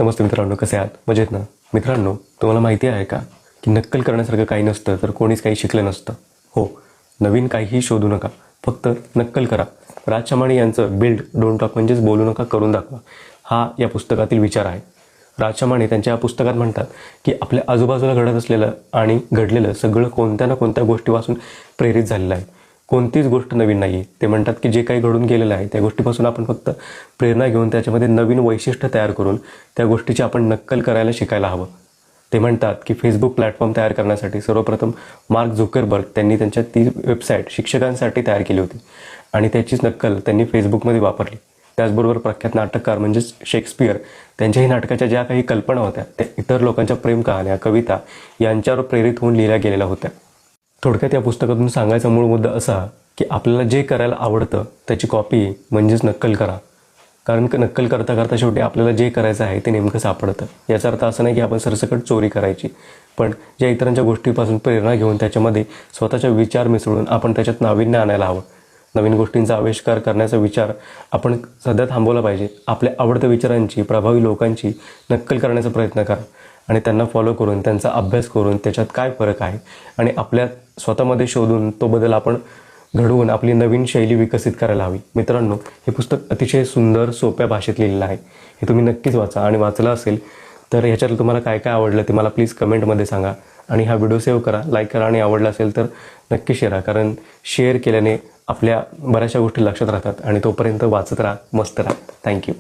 नमस्ते मित्रांनो, कसे आहात? मजेत ना? मित्रांनो, तुम्हाला माहिती आहे का की नक्कल करण्यासारखं काही नसतं तर कोणीच काही शिकलं नसतं. हो, नवीन काहीही शोधू नका, फक्त नक्कल करा. राज शमाणी यांचं बिल्ड डोंट टॉक म्हणजेच बोलू नका करून दाखवा, हा या पुस्तकातील विचार आहे. राज शमाणी त्यांच्या या पुस्तकात म्हणतात की आपल्या आजूबाजूला घडत असलेलं आणि घडलेलं सगळं कोणत्या ना कोणत्या गोष्टीपासून प्रेरित झालेलं आहे. कोणतीच गोष्ट नवीन नाही आहे. ते म्हणतात की जे काही घडून गेलेलं आहे त्या गोष्टीपासून आपण फक्त प्रेरणा घेऊन त्याच्यामध्ये नवीन वैशिष्ट्य तयार करून त्या गोष्टीची आपण नक्कल करायला शिकायला हवं. ते म्हणतात की फेसबुक प्लॅटफॉर्म तयार करण्यासाठी सर्वप्रथम मार्क झुकरबर्ग त्यांनी त्यांच्या ती वेबसाईट शिक्षकांसाठी तयार केली होती आणि त्याचीच नक्कल त्यांनी फेसबुकमध्ये वापरली. त्याचबरोबर प्रख्यात नाटककार म्हणजेच शेक्सपियर त्यांच्याही नाटकाच्या ज्या काही कल्पना होत्या त्या इतर लोकांच्या प्रेम कहाण्या, कविता यांच्यावर प्रेरित होऊन लिहिल्या गेलेल्या होत्या. थोडक्यात या पुस्तकातून सांगायचा मूळ मुद्दा असा की आपल्याला जे करायला आवडतं त्याची कॉपी म्हणजेच नक्कल करा. कारण नक्कल करता करता शेवटी आपल्याला जे करायचं आहे ते नेमकं सापडतं. याचा अर्थ असा नाही की आपण सरसकट चोरी करायची, पण ज्या इतरांच्या गोष्टीपासून प्रेरणा घेऊन त्याच्यामध्ये स्वतःचा विचार मिसळून आपण त्याच्यात नाविन्य आणायला हवं. नवीन गोष्टींचा आविष्कार करण्याचा विचार आपण सध्या थांबवला पाहिजे. आपल्या आवडत्या विचारांची, प्रभावी लोकांची नक्कल करण्याचा प्रयत्न करा आणि त्यांना फॉलो करून, त्यांचा अभ्यास करून त्याच्यात काय फरक आहे आणि आपल्या स्वतःमध्ये शोधून तो बदल आपण घडवून आपली नवीन शैली विकसित करायला हवी. मित्रांनो, हे पुस्तक अतिशय सुंदर, सोप्या भाषेत लिहिलेलं आहे. हे तुम्ही नक्कीच वाचा आणि वाचलं असेल तर ह्याच्यातलं तुम्हाला काय काय आवडलं ते मला प्लीज कमेंटमध्ये सांगा. आणि हा व्हिडिओ सेव्ह करा, लाईक करा आणि आवडला असेल तर नक्की शेअर करा. कारण शेअर केल्याने आपल्या बऱ्याचशा गोष्टी लक्षात राहतात. आणि तोपर्यंत वाचत राहा, मस्त राहा. थँक्यू.